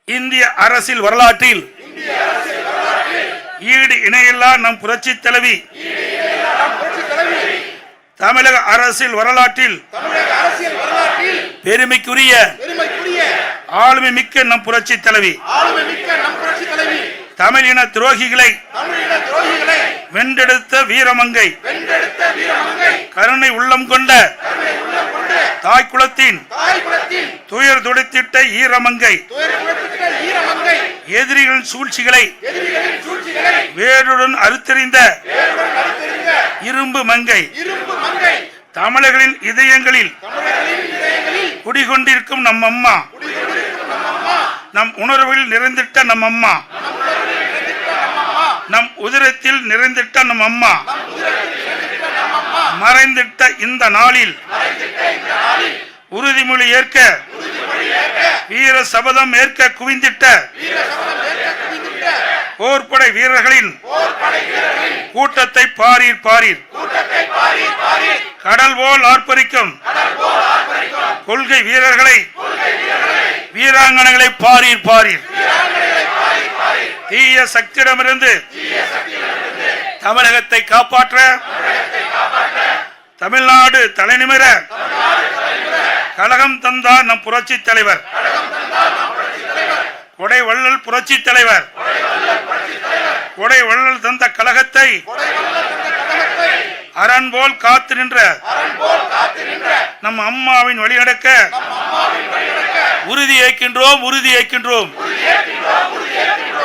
இந்திய அரசியல் வரலாற்றில் ஈடு இணையில்லா நம் புரட்சி தலைவி தமிழக அரசியல் வரலாற்றில் பெருமைக்குரிய ஆளுமை மிக்க நம் புரட்சி தலைவி தமிழின துரோகிகளை வென்றெடுத்த வீரமங்கை கருணை உள்ளம் கொண்ட தாய் குலத்தின் துயர் துடைத்திட்ட ஈரமங்கை எதிரிகளின் சூழ்ச்சிகளை வேருடன் அறுத்தறிந்த இரும்பு மங்கை தமிழர்களின் இதயங்களில் குடிகொண்டிருக்கும் நம் அம்மா நம் உணர்வுகளில் நிறைந்திட்ட நம் அம்மா நம் உதிரத்தில் நிறைந்திட்ட நம் அம்மா மறைந்திட்ட இந்த நாளில் உறுதிமொழி ஏற்க வீர சபதம் ஏற்க குவிந்திட்ட போர்ப்படை வீரர்களின் கூட்டத்தை பாரீர் பாரீர் கடல் போல் ஆர்ப்பரிக்கும் கொள்கை வீரர்களை வீராங்கனைகளை பாரீர் பாரீர் தீய சக்தியிடமிருந்து தமிழகத்தை காப்பாற்ற தமிழ்நாடு தலைநிமிர கழகம் தந்தார் நம் புரட்சி தலைவர் கொடை வள்ளல் புரட்சி தலைவர் கொடை வள்ளல் தந்த கழகத்தை அரண் போல் காத்து நின்ற நம் அம்மாவின் வழிநடக்க உறுதி ஏற்கின்றோம் உறுதி ஏற்கின்றோம்